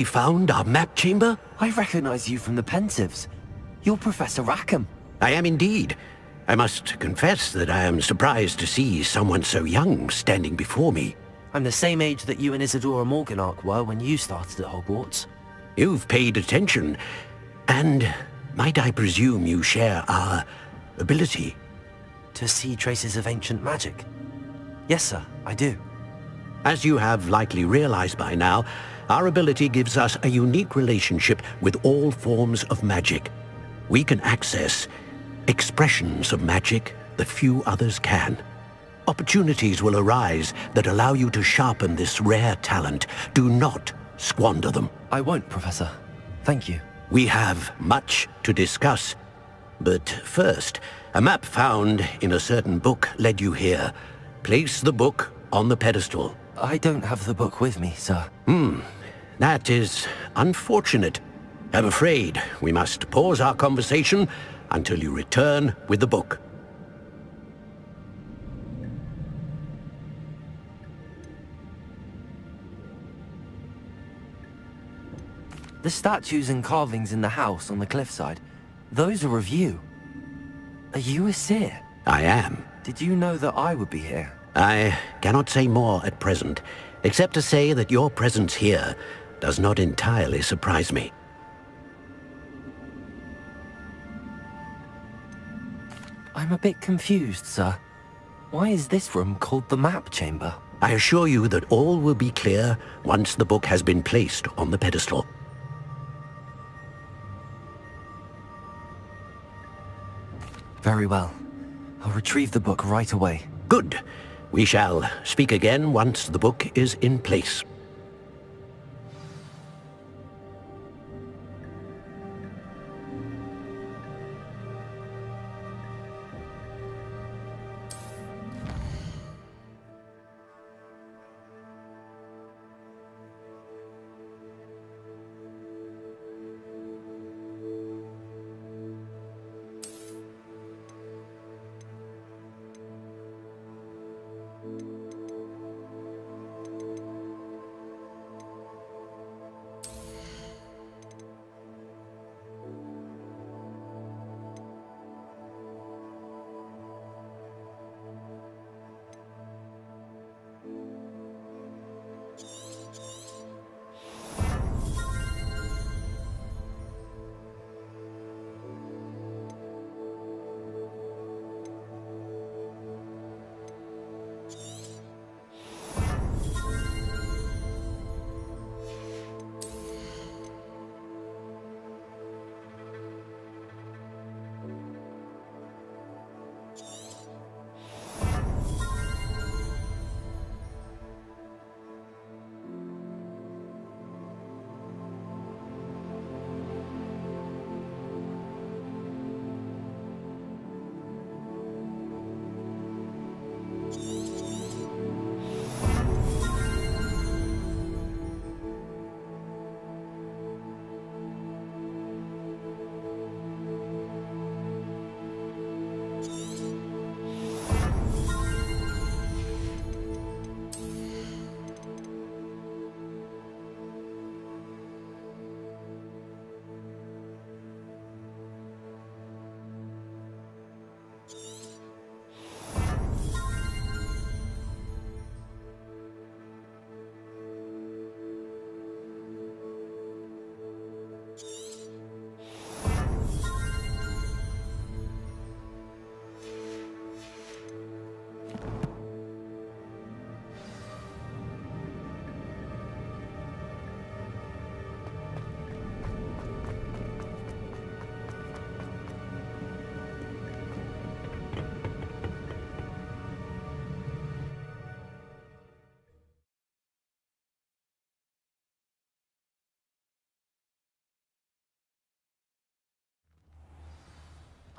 You found our map chamber? I recognize you from the Pensieves. You're Professor Rackham. I am indeed. I must confess that I am surprised to see someone so young standing before me. I'm the same age that you and Isadora Morganach were when you started at Hogwarts. You've paid attention, and might I presume you share our ability? To see traces of ancient magic? Yes, sir, I do. As you have likely realized by now, our ability gives us a unique relationship with all forms of magic. We can access expressions of magic that few others can. Opportunities will arise that allow you to sharpen this rare talent. Do not squander them. I won't, Professor. Thank you. We have much to discuss. But first, a map found in a certain book led you here. Place the book on the pedestal. I don't have the book with me, sir. That is unfortunate. I'm afraid we must pause our conversation until you return with the book. The statues and carvings in the house on the cliffside, those are of you. Are you a seer? I am. Did you know that I would be here? I cannot say more at present, except to say that your presence here does not entirely surprise me. I'm a bit confused, sir. Why is this room called the map chamber? I assure you that all will be clear once the book has been placed on the pedestal. Very well. I'll retrieve the book right away. Good. We shall speak again once the book is in place.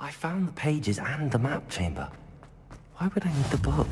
I found the pages and the map chamber. Why would I need the book?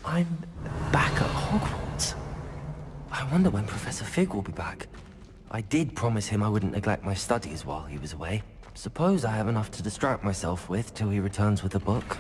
I'm back at Hogwarts. I wonder when Professor Fig will be back. I did promise him I wouldn't neglect my studies while he was away. Suppose I have enough to distract myself with till he returns with a book.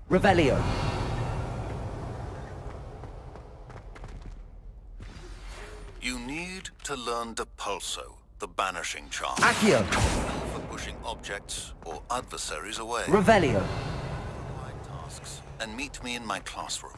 Revelio. You need to learn Depulso, the banishing charm. Accio. For pushing objects or adversaries away. Revelio. My tasks, and meet me in my classroom.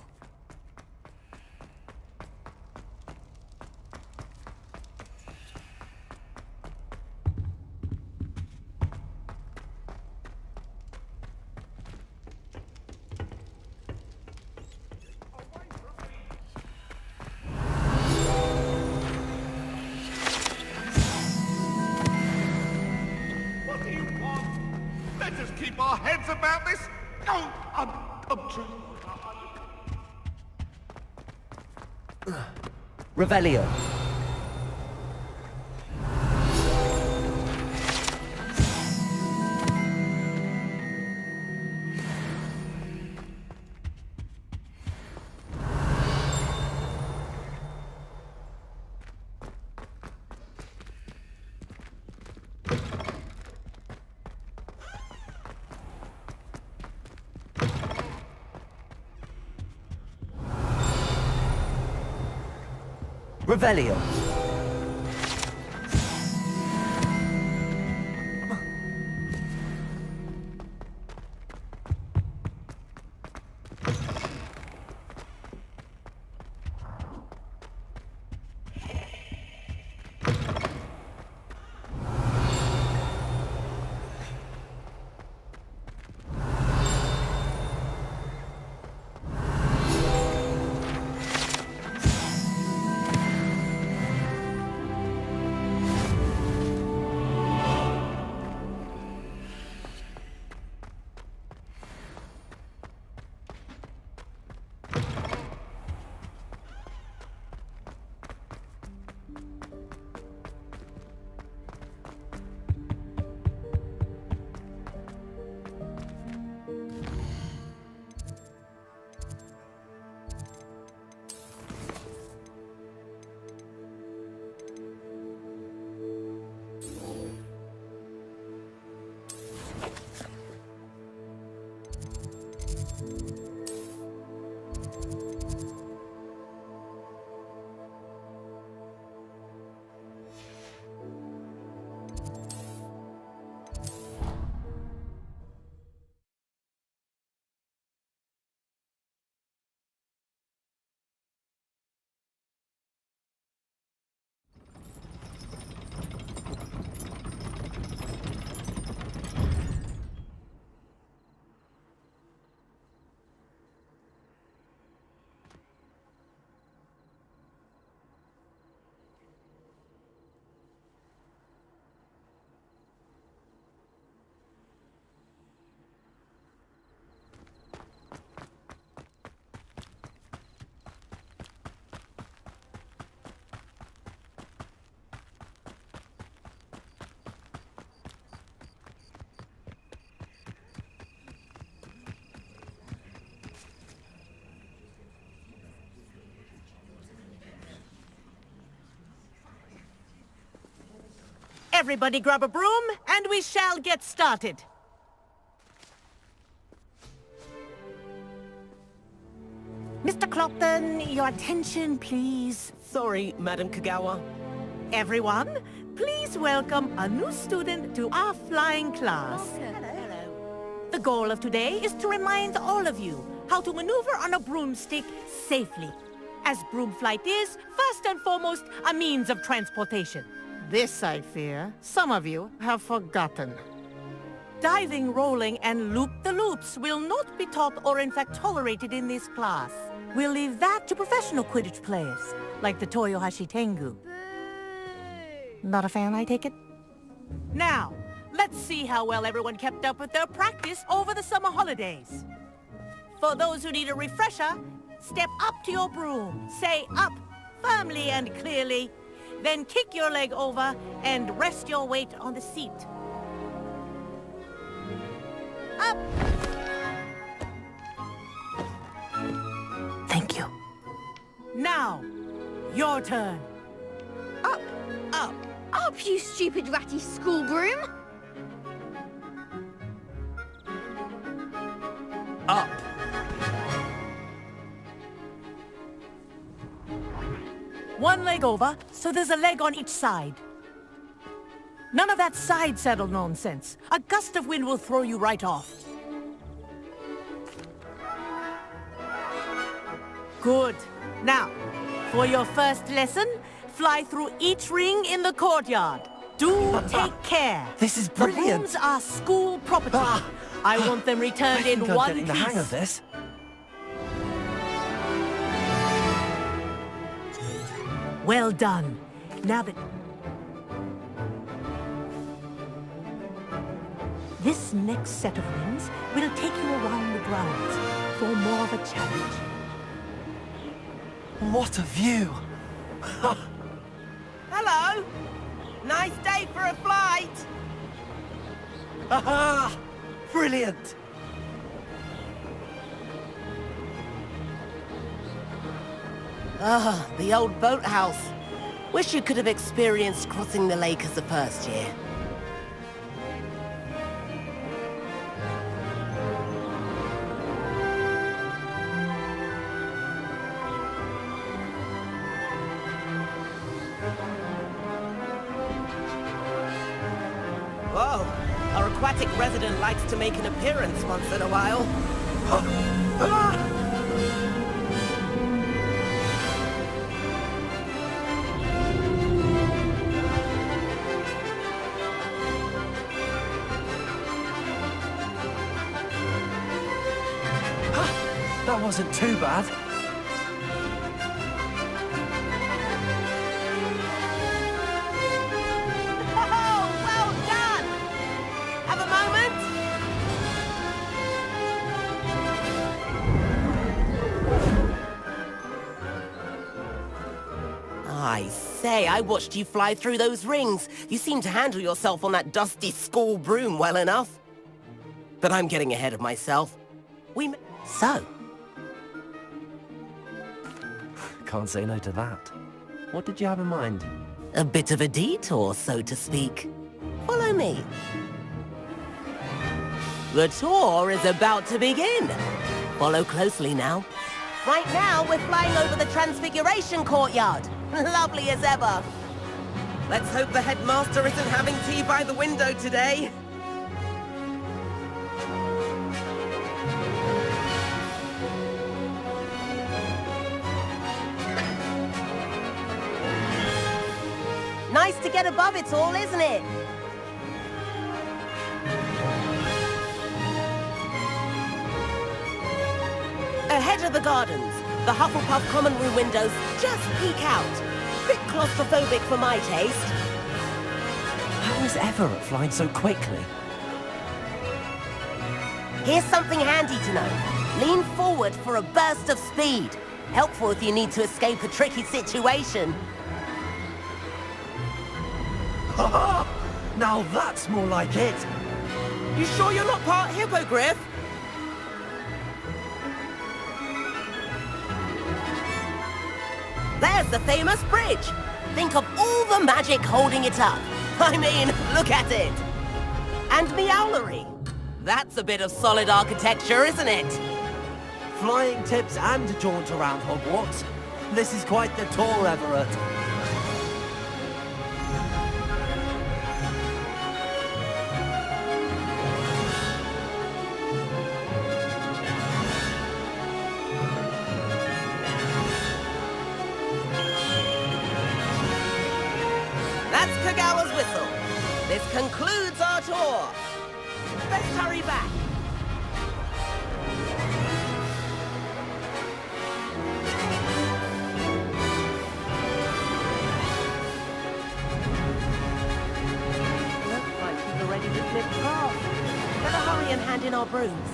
Let us keep our heads about this. No, I'm trying. Revelio. Revelio. Everybody grab a broom, and we shall get started. Mr. Clopton, your attention, please. Sorry, Madam Kagawa. Everyone, please welcome a new student to our flying class. The goal of today is to remind all of you how to maneuver on a broomstick safely, as broom flight is, first and foremost, a means of transportation. This, I fear, some of you have forgotten. Diving, rolling, and loop-the-loops will not be taught or in fact tolerated in this class. We'll leave that to professional Quidditch players, like the Toyohashi Tengu. Not a fan, I take it? Now, let's see how well everyone kept up with their practice over the summer holidays. For those who need a refresher, step up to your broom, say up, firmly and clearly, then kick your leg over and rest your weight on the seat. Up! Thank you. Now, your turn. Up, Up. up, you stupid ratty school broom! Up. One leg over, so there's a leg on each side. None of that side saddle nonsense. A gust of wind will throw you right off. Good. Now, for your first lesson, fly through each ring in the courtyard. Do take care. This is The brilliant. brooms are school property. I want them returned I in think I'm one getting the piece. hang of this. Well done. Now that... This next set of rings will take you around the grounds for more of a challenge. What a view. Hello! Nice day for a flight! Aha! Brilliant. Ah, the old boathouse. Wish you could have experienced crossing the lake as a first year. Whoa, our aquatic resident likes to make an appearance once in a while. That wasn't too bad. Oh, well done! Have a moment? I say, I watched you fly through those rings. You seem to handle yourself on that dusty school broom well enough. But I'm getting ahead of myself. So, Can't say no to that. What did you have in mind? a bit of a detour, so to speak. Follow me. The tour is about to begin. Follow closely now. Right now, we're flying over the Transfiguration Courtyard. Lovely as ever. Let's hope the headmaster isn't having tea by the window today. Nice to get above it all, isn't it? Ahead of the gardens, the Hufflepuff common room windows just peek out. Bit claustrophobic for my taste. How is Everett flying so quickly? Here's something handy to know. Lean forward for a burst of speed. Helpful if you need to escape a tricky situation. Now that's more like it. You sure you're not part hippogriff? There's the famous bridge. Think of all the magic holding it up. I mean, look at it! And Meowlery! That's a bit of solid architecture, isn't it? Flying tips and a jaunt around Hogwarts. This is quite the tour, Everett. That's Kagawa's whistle. This concludes our tour. Let's hurry back. Looks like people are ready to flip cars. Better hurry and hand in our brooms.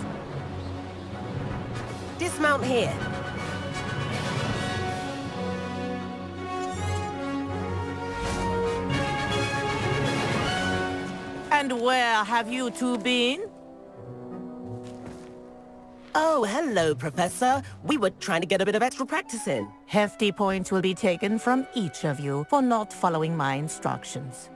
Dismount here. And where have you two been? Oh, hello, Professor. We were trying to get a bit of extra practice in. Hefty points will be taken from each of you for not following my instructions.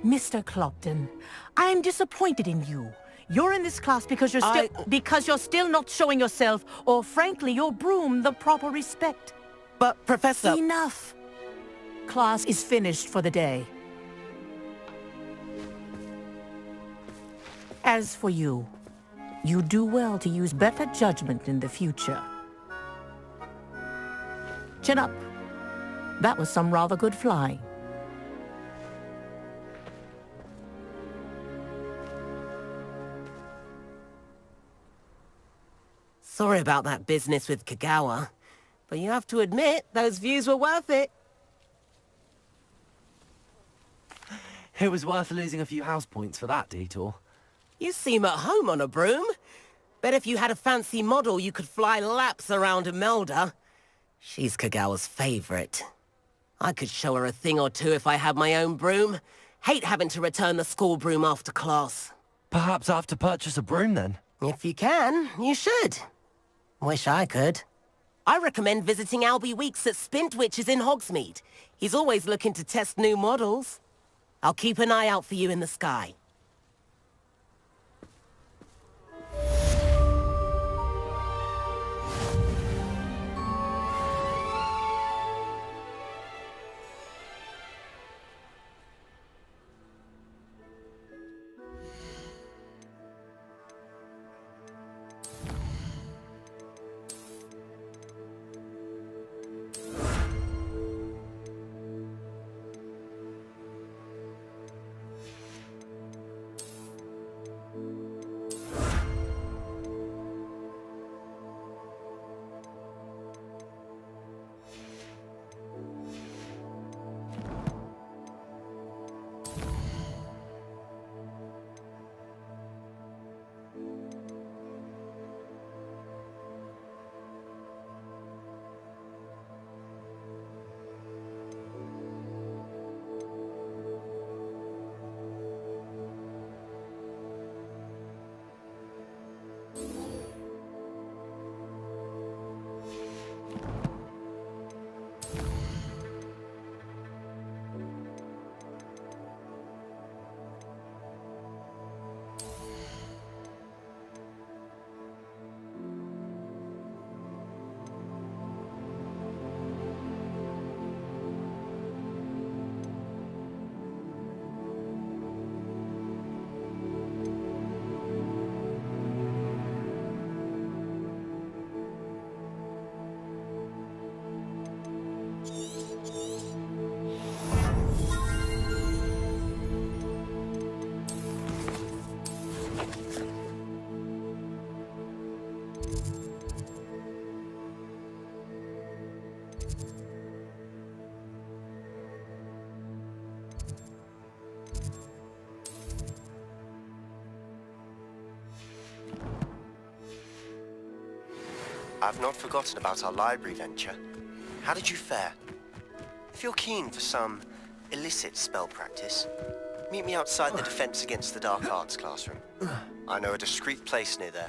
Mr. Clopton, I'm disappointed in you. You're in this class because you're still not showing yourself, or frankly, your broom the proper respect. But, Professor... Enough. Class is finished for the day. As for you, you do well to use better judgment in the future. Chin up. That was some rather good flying. Sorry about that business with Kagawa, but you have to admit, those views were worth it. It was worth losing a few house points for that detour. You seem at home on a broom. Bet if you had a fancy model, you could fly laps around Imelda. She's Kagawa's favorite. I could show her a thing or two if I had my own broom. Hate having to return the school broom after class. Perhaps I have to purchase a broom then. If you can, you should. Wish I could. I recommend visiting Albie Weeks at Spintwitches in Hogsmeade. He's always looking to test new models. I'll keep an eye out for you in the sky. I've not forgotten about our library venture. How did you fare? If you're keen for some illicit spell practice, meet me outside the Defense Against the Dark Arts classroom. I know a discreet place near there.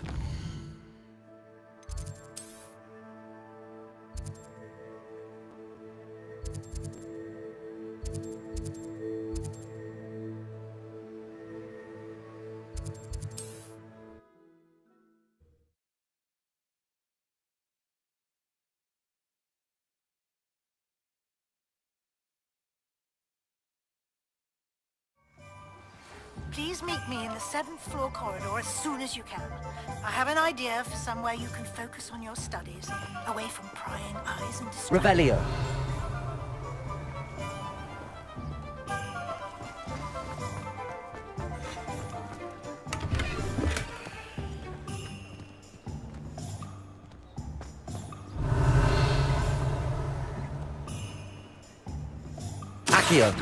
Please meet me in the 7th floor corridor as soon as you can. I have an idea for somewhere you can focus on your studies, away from prying eyes and distractions. Revelio. Accio.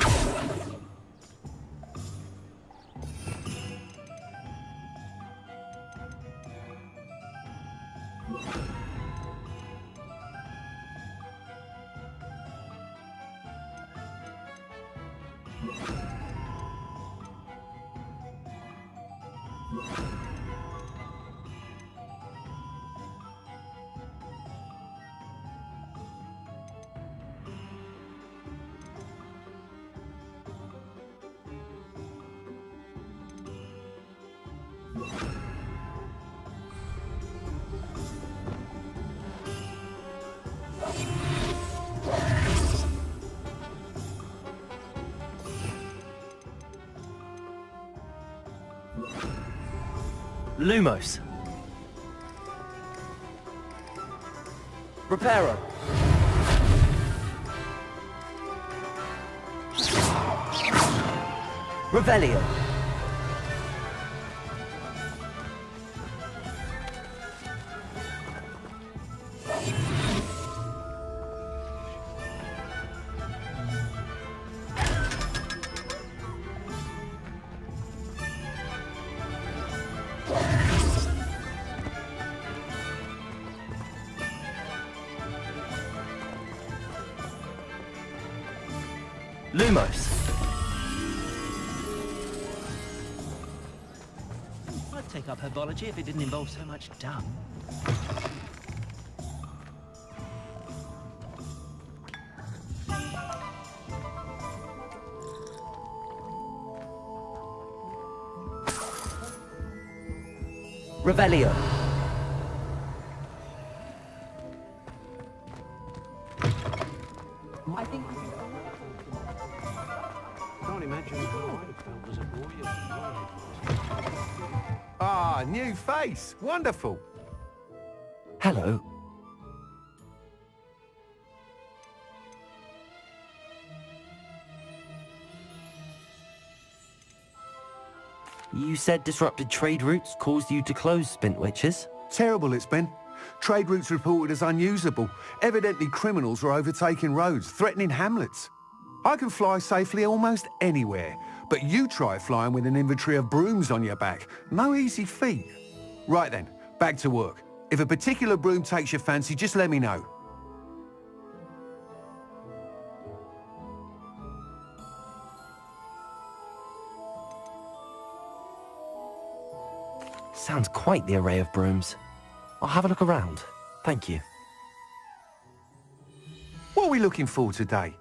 Lumos. Reparo. Revelio. Lumos. I'd take up herbology if it didn't involve so much dung. Revelio. I think we can... Can't imagine how I'd have felt as a boy. Ah, new face. Wonderful. Hello. You said disrupted trade routes caused you to close Spintwitches? Terrible it's been. Trade routes reported as unusable. Evidently criminals were overtaking roads, threatening hamlets. I can fly safely almost anywhere, but you try flying with an inventory of brooms on your back. No easy feat. Right then, back to work. If a particular broom takes your fancy, just let me know. Sounds quite the array of brooms. I'll have a look around. Thank you. What are we looking for today?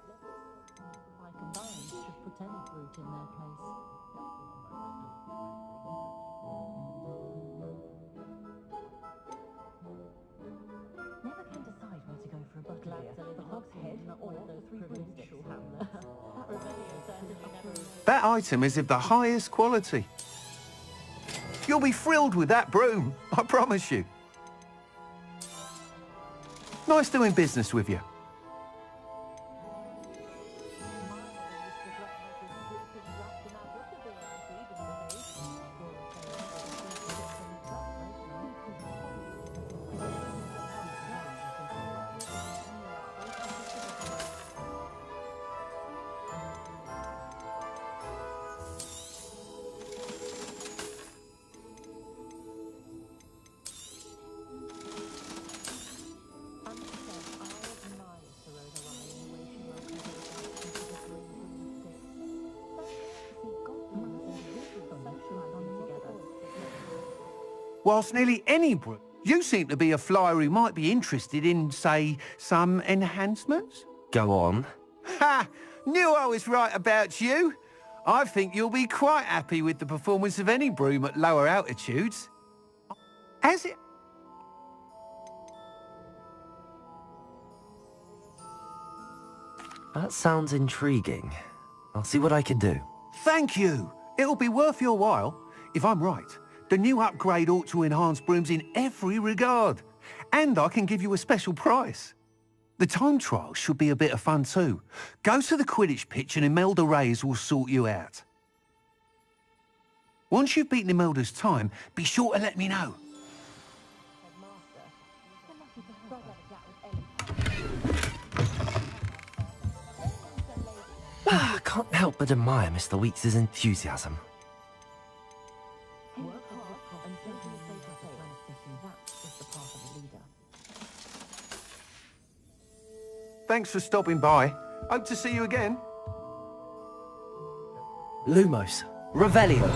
That item is of the highest quality. You'll be thrilled with that broom, I promise you. Nice doing business with you. Whilst nearly any broom, you seem to be a flyer who might be interested in, say, some enhancements? Go on. Ha! Knew I was right about you. I think you'll be quite happy with the performance of any broom at lower altitudes. Has it... That sounds intriguing. I'll see what I can do. Thank you. It'll be worth your while. If I'm right, the new upgrade ought to enhance brooms in every regard. And I can give you a special price. The time trial should be a bit of fun too. Go to the Quidditch pitch and Imelda Reyes will sort you out. Once you've beaten Imelda's time, be sure to let me know. I can't help but admire Mr. Weeks' enthusiasm. Thanks for stopping by. Hope to see you again. Lumos, Revelio.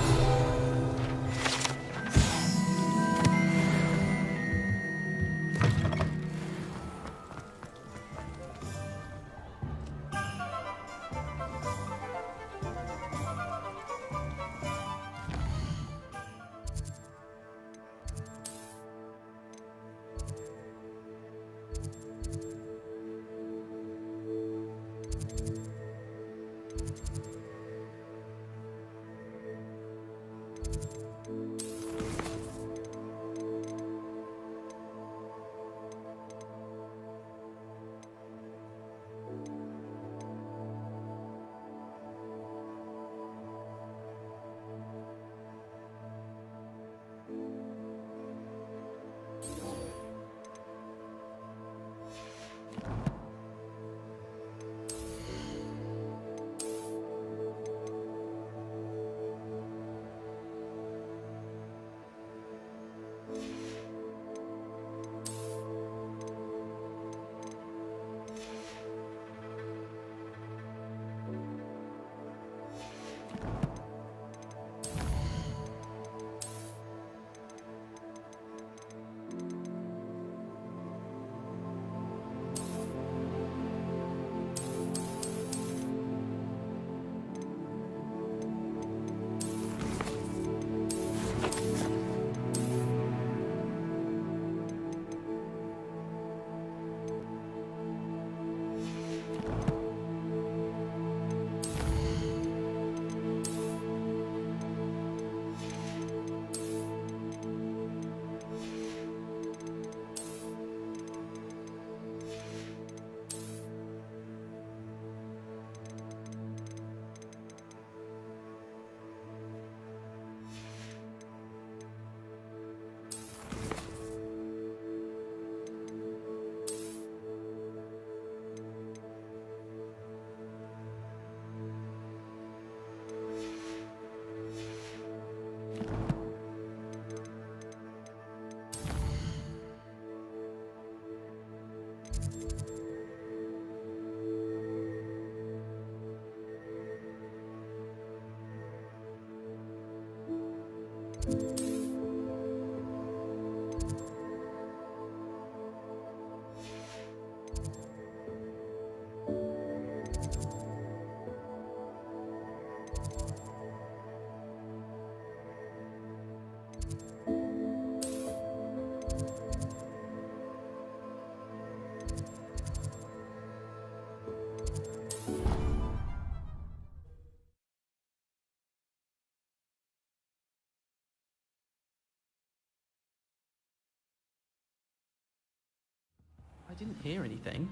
I didn't hear anything.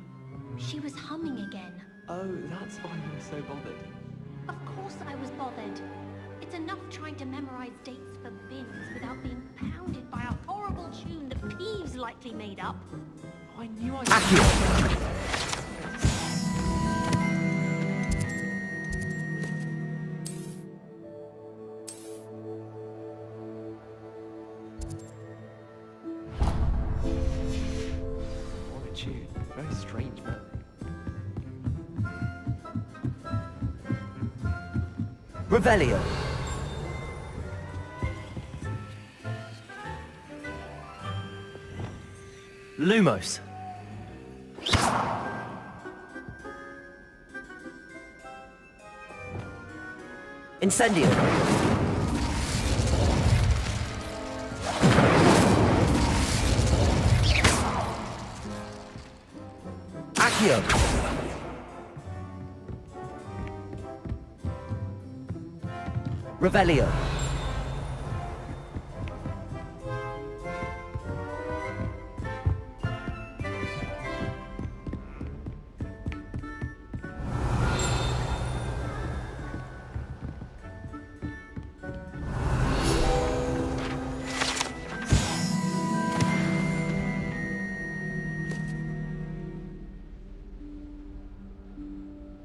She was humming again. Oh, that's why you were so bothered. Of course I was bothered. It's enough trying to memorize dates for bins without being pounded by a horrible tune that Peeves likely made up. I knew I... Very strange man. Revelio. Lumos. Incendio. Accio. Revelio.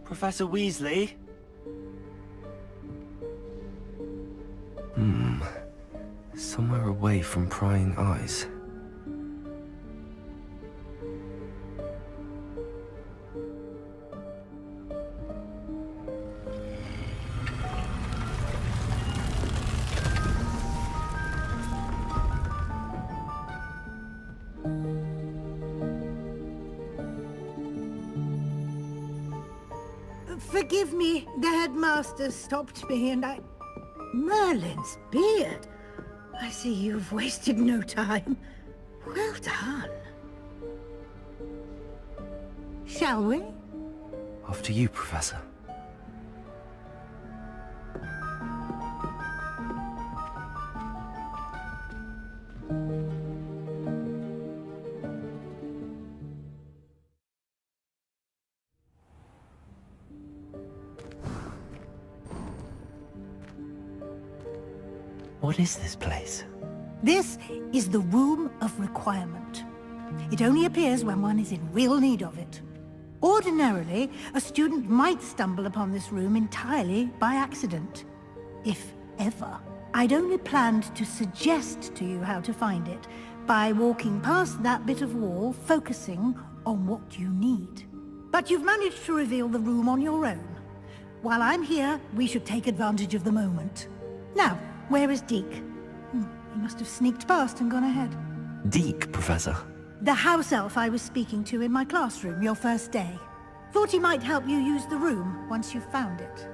Professor Weasley? Somewhere away from prying eyes. Forgive me, the headmaster stopped me and I... Merlin's beard! I see you've wasted no time. Well done. Shall we? After you, Professor. What is this place? This is the Room of Requirement. It only appears when one is in real need of it. Ordinarily, a student might stumble upon this room entirely by accident. If ever. I'd only planned to suggest to you how to find it by walking past that bit of wall, focusing on what you need. But you've managed to reveal the room on your own. While I'm here, we should take advantage of the moment. Now, where is Deke? He must have sneaked past and gone ahead. Deke, Professor. The house elf I was speaking to in my classroom your first day. Thought he might help you use the room once you've found it.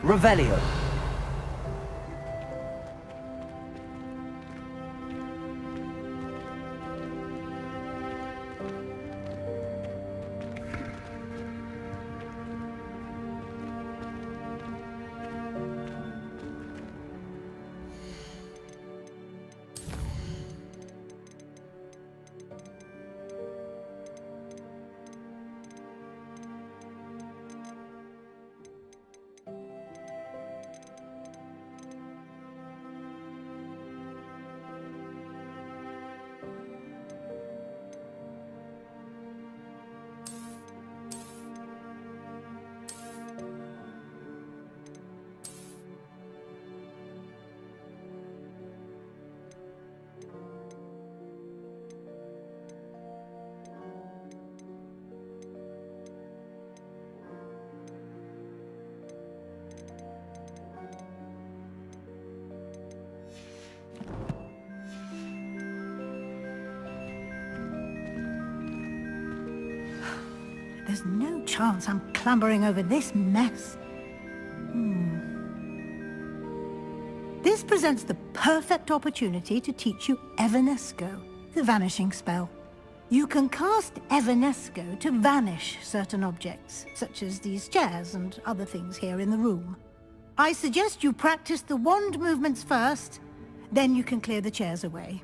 Revelio. There's no chance I'm clambering over this mess. This presents the perfect opportunity to teach you Evanesco, the vanishing spell. You can cast Evanesco to vanish certain objects, such as these chairs and other things here in the room. I suggest you practice the wand movements first, then you can clear the chairs away.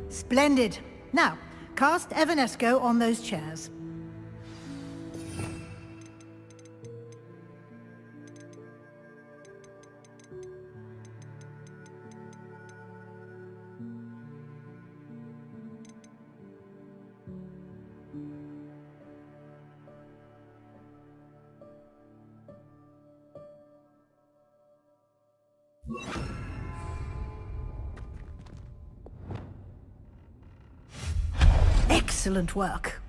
Splendid. Now, cast Evanesco on those chairs. Excellent work.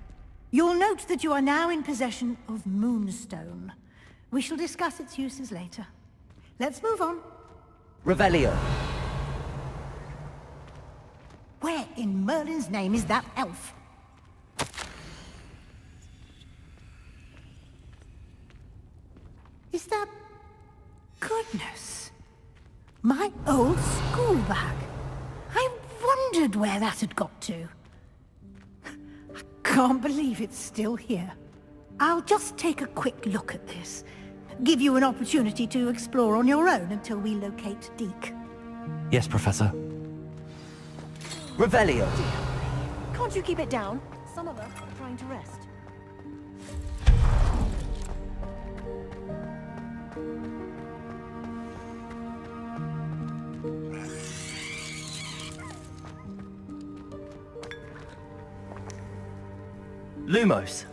You'll note that you are now in possession of Moonstone. We shall discuss its uses later. Let's move on. Revelio. Where in Merlin's name is that elf? Is that... Goodness. My old school bag. I wondered where that had got to. Can't believe it's still here. I'll just take a quick look at this. Give you an opportunity to explore on your own until we locate Deke. Yes, Professor. Revelio. Can't you keep it down? Some of us are trying to rest. Lumos.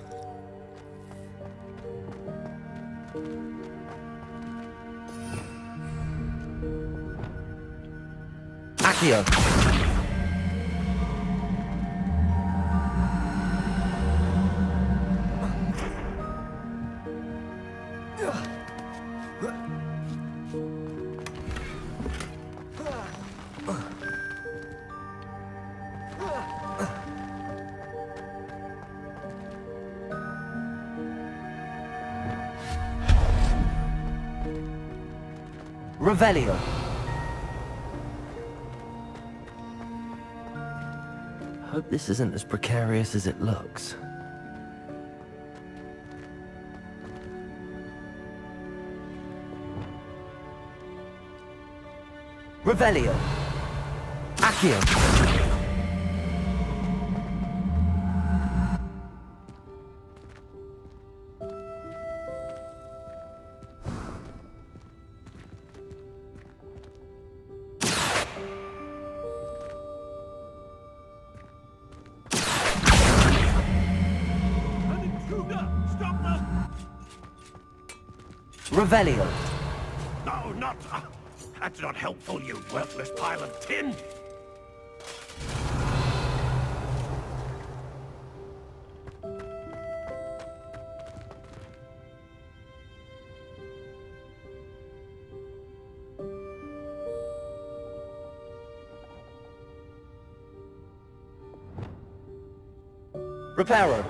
Accio. Revelio. Hope this isn't as precarious as it looks. Revelio. Accio. Revelio. No, not... that's not helpful, you worthless pile of tin! Reparo.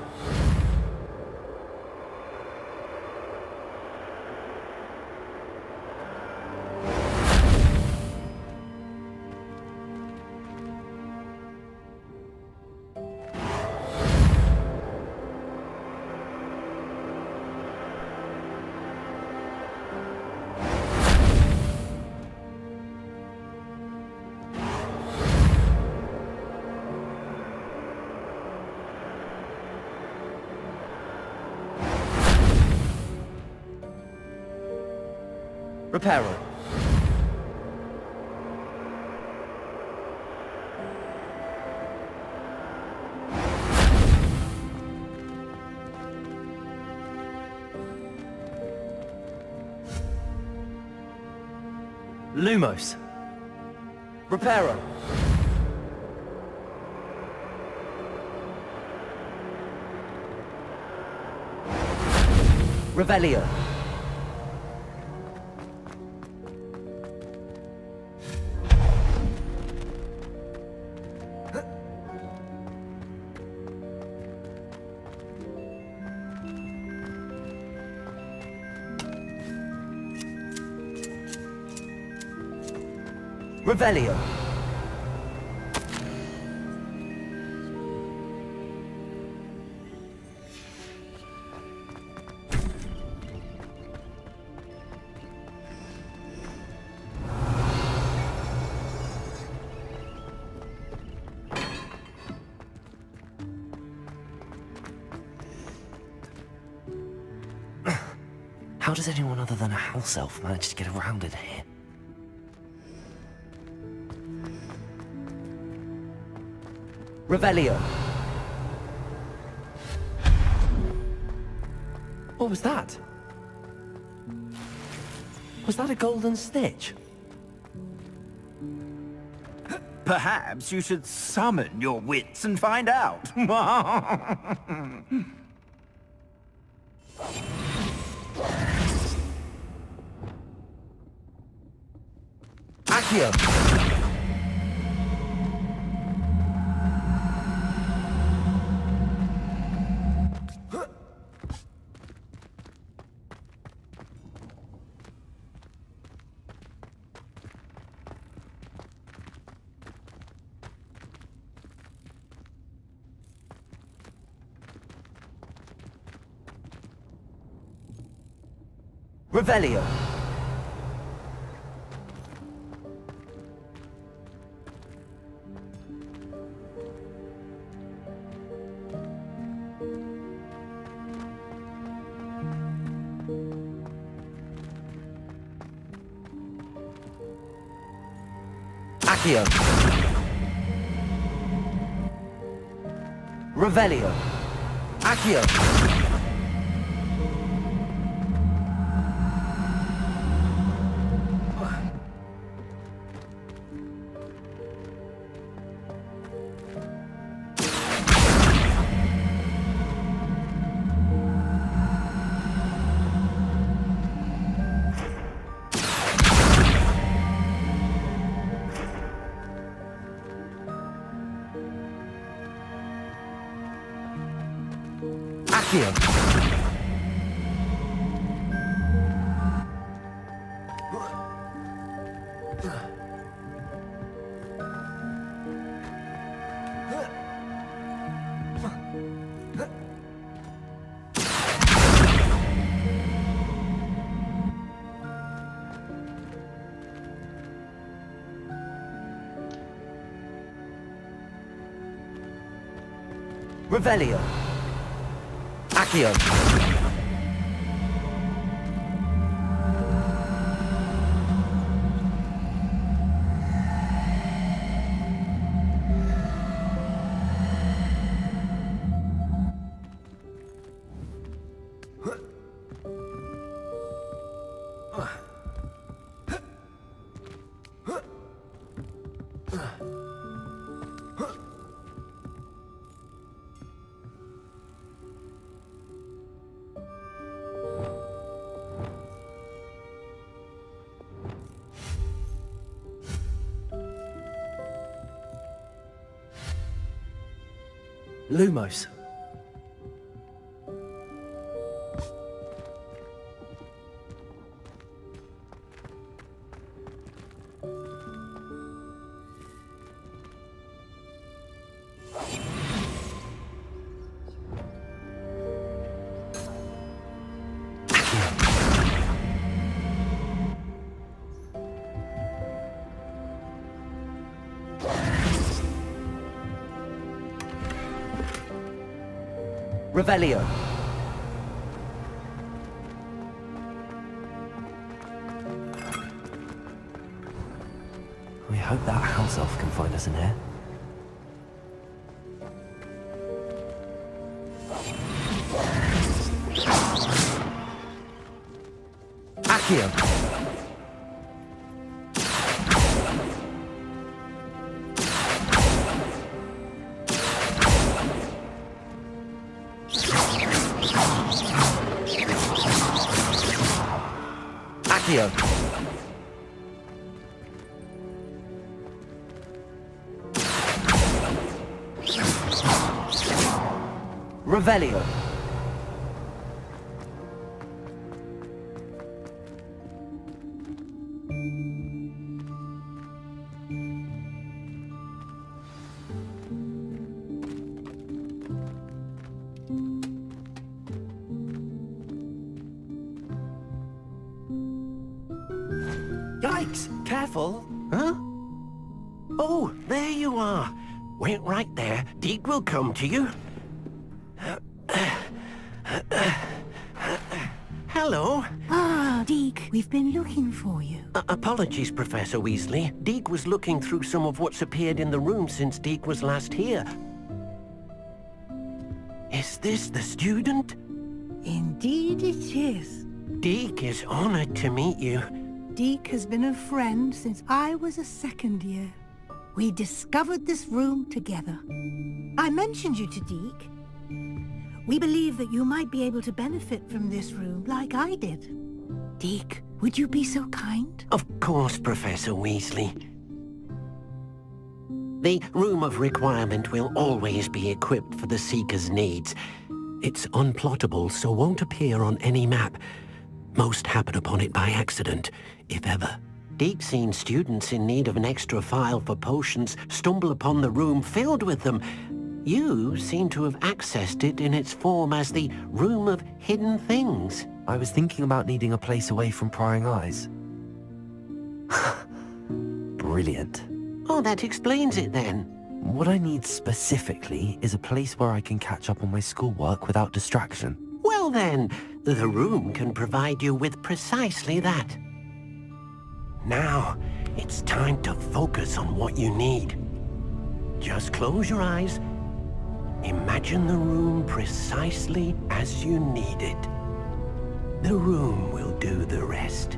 Reparo. Lumos. Reparo. Revelio. Revelio. How does anyone other than a house elf manage to get around in here? Revelio. What was that? Was that a golden snitch? Perhaps you should summon your wits and find out. Accio. Revelio. Accio. Revelio. Accio. Accio. Revelio. Accio. Lumos. Revelio. hope that house elf can find us in here. Accio! Accio! Revelio! Yikes! Careful! Huh? Oh, there you are. Wait right there. Deke will come to you. Hello. Ah, Deke, we've been looking for you. Apologies, Professor Weasley. Deke was looking through some of what's appeared in the room since Deke was last here. Is this the student? Indeed it is. Deke is honored to meet you. Deke has been a friend since I was a second year. We discovered this room together. I mentioned you to Deke. We believe that you might be able to benefit from this room like I did. Deke, would you be so kind? Of course, Professor Weasley. The Room of Requirement will always be equipped for the Seeker's needs. It's unplottable, so won't appear on any map. Most happen upon it by accident, if ever. Deke's seen students in need of an extra file for potions stumble upon the room filled with them. You seem to have accessed it in its form as the Room of Hidden Things. I was thinking about needing a place away from prying eyes. Brilliant. Oh, that explains it then. What I need specifically is a place where I can catch up on my schoolwork without distraction. Well then, the room can provide you with precisely that. Now, it's time to focus on what you need. Just close your eyes. Imagine the room precisely as you need it. The room will do the rest.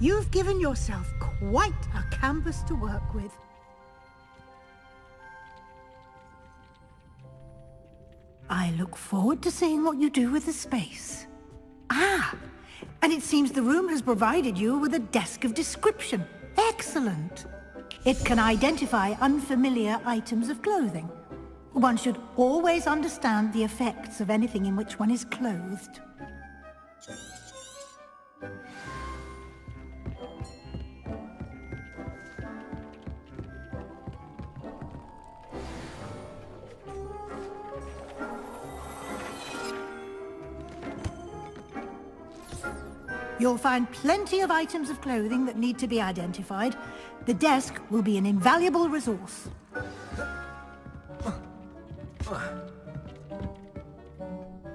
You've given yourself quite a canvas to work with. I look forward to seeing what you do with the space. Ah, and it seems the room has provided you with a desk of description. Excellent. It can identify unfamiliar items of clothing. One should always understand the effects of anything in which one is clothed. You'll find plenty of items of clothing that need to be identified. The desk will be an invaluable resource.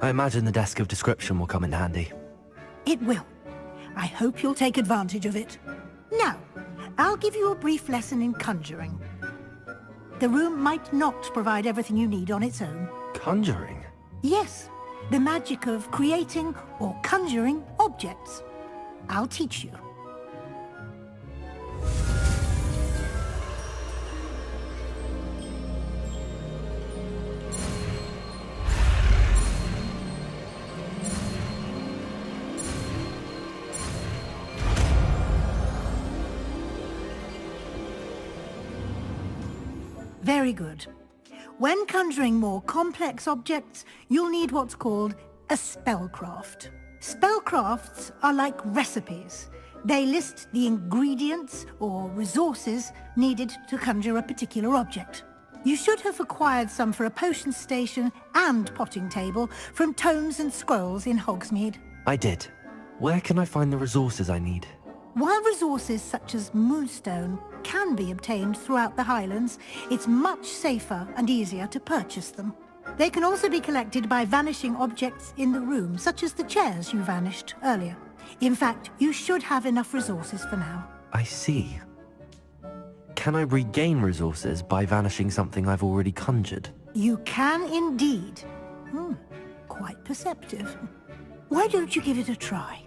I imagine the desk of description will come in handy. It will. I hope you'll take advantage of it. Now, I'll give you a brief lesson in conjuring. The room might not provide everything you need on its own. Conjuring? Yes, the magic of creating or conjuring objects. I'll teach you. Very good. When conjuring more complex objects, you'll need what's called a spellcraft. Spellcrafts are like recipes. They list the ingredients or resources needed to conjure a particular object. You should have acquired some for a potion station and potting table from tomes and scrolls in Hogsmeade. I did. Where can I find the resources I need? While resources such as moonstone can be obtained throughout the Highlands, it's much safer and easier to purchase them. They can also be collected by vanishing objects in the room, such as the chairs you vanished earlier. In fact, you should have enough resources for now. I see. Can I regain resources by vanishing something I've already conjured? You can indeed. Quite perceptive. Why don't you give it a try?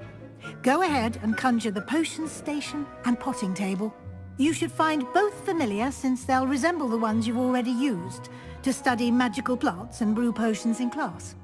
Go ahead and conjure the potion station and potting table. You should find both familiar, since they'll resemble the ones you've already used to study magical plants and brew potions in class.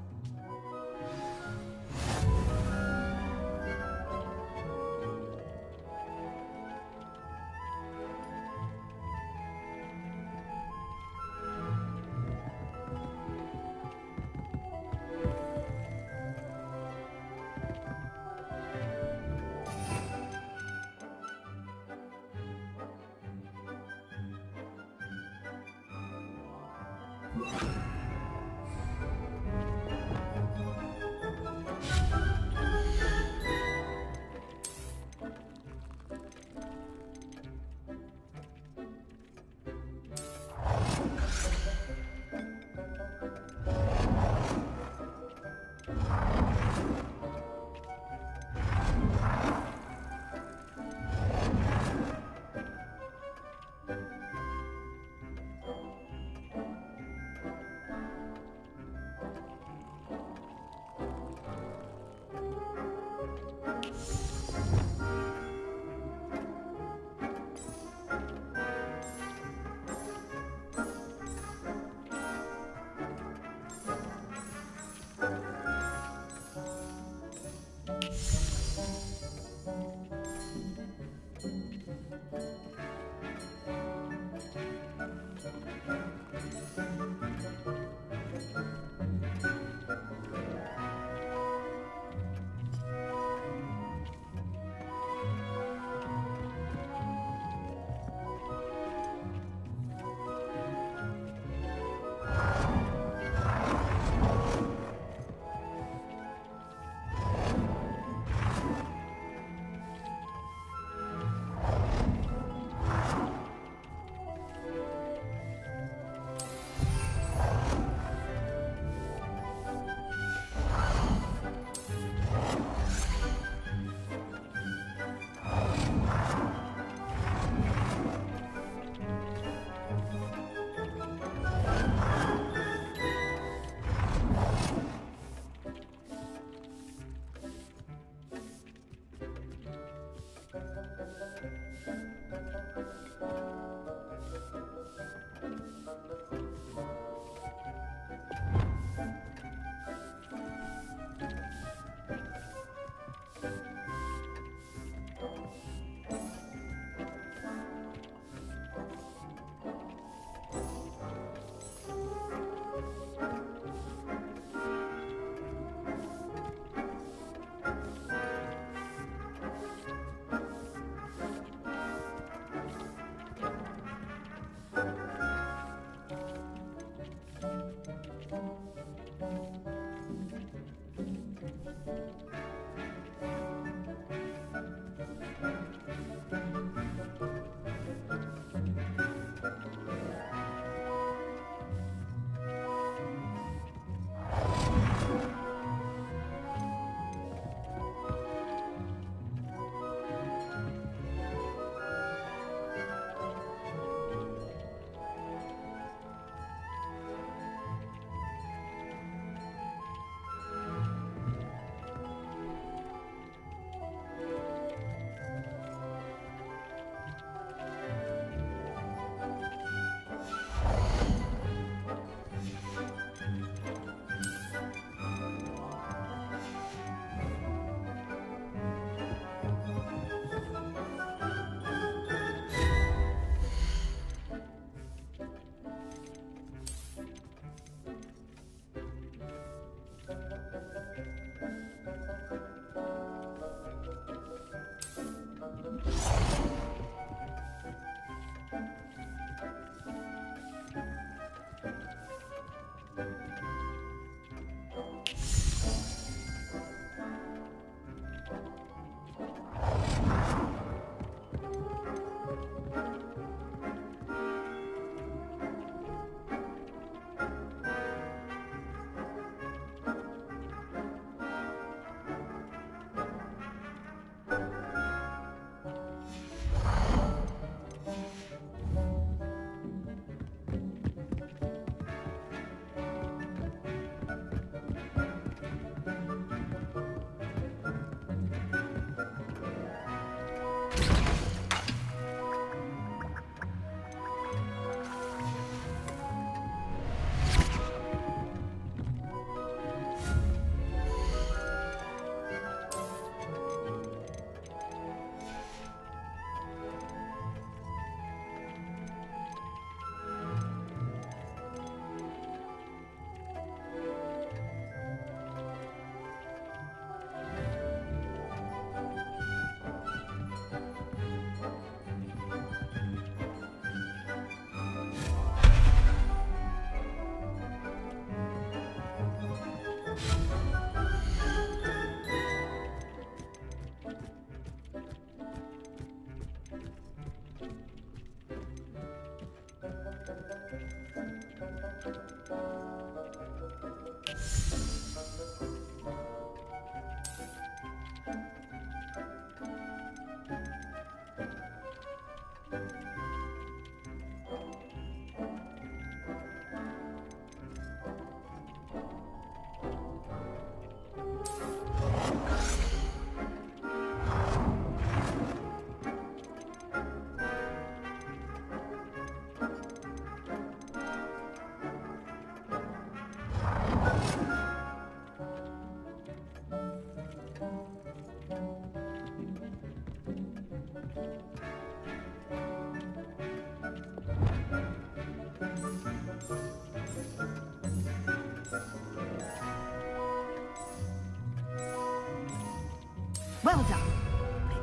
Well done.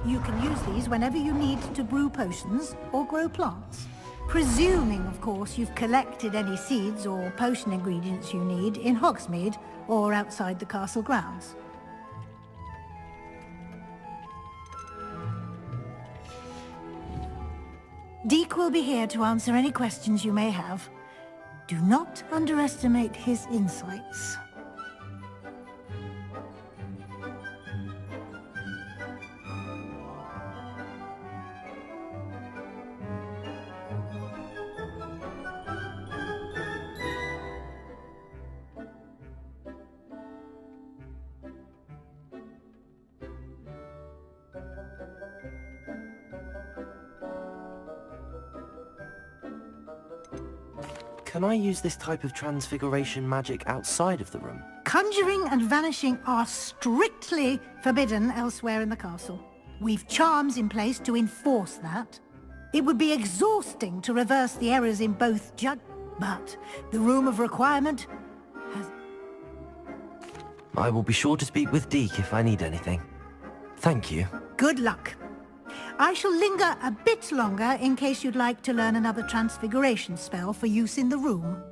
You can use these whenever you need to brew potions or grow plants. Presuming, of course, you've collected any seeds or potion ingredients you need in Hogsmeade or outside the castle grounds. Deke will be here to answer any questions you may have. Do not underestimate his insights. Can I use this type of transfiguration magic outside of the room? Conjuring and vanishing are strictly forbidden elsewhere in the castle. We've charms in place to enforce that. It would be exhausting to reverse the errors in both but the Room of Requirement has... I will be sure to speak with Deke if I need anything. Thank you. Good luck. I shall linger a bit longer in case you'd like to learn another transfiguration spell for use in the room.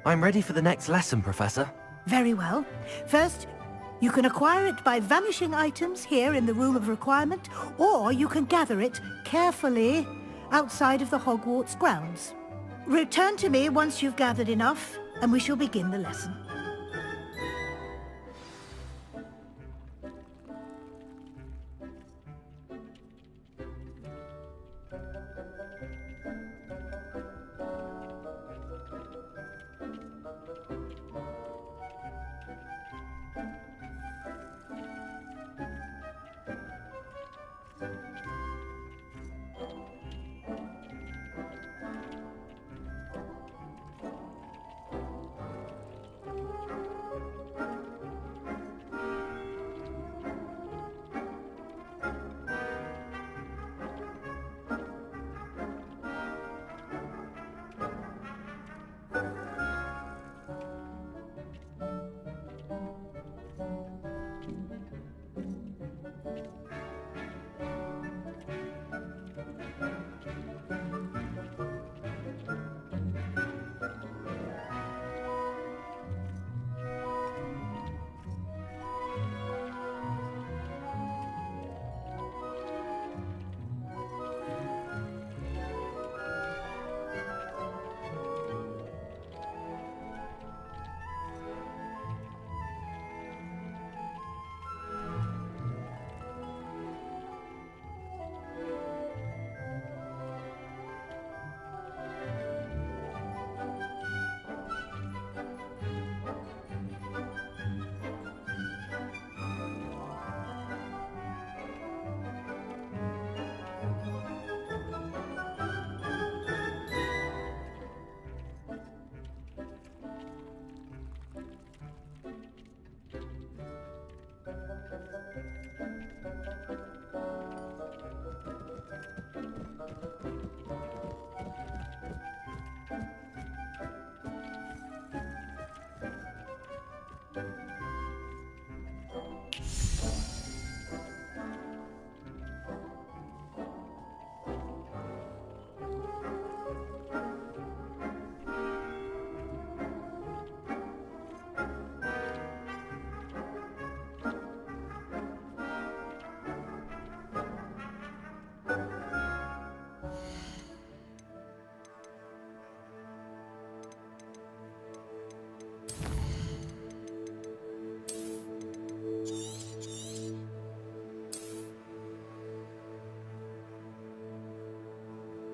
I'm ready for the next lesson, Professor. Very well. First, you can acquire it by vanishing items here in the Room of Requirement, or you can gather it carefully outside of the Hogwarts grounds. Return to me once you've gathered enough, and we shall begin the lesson.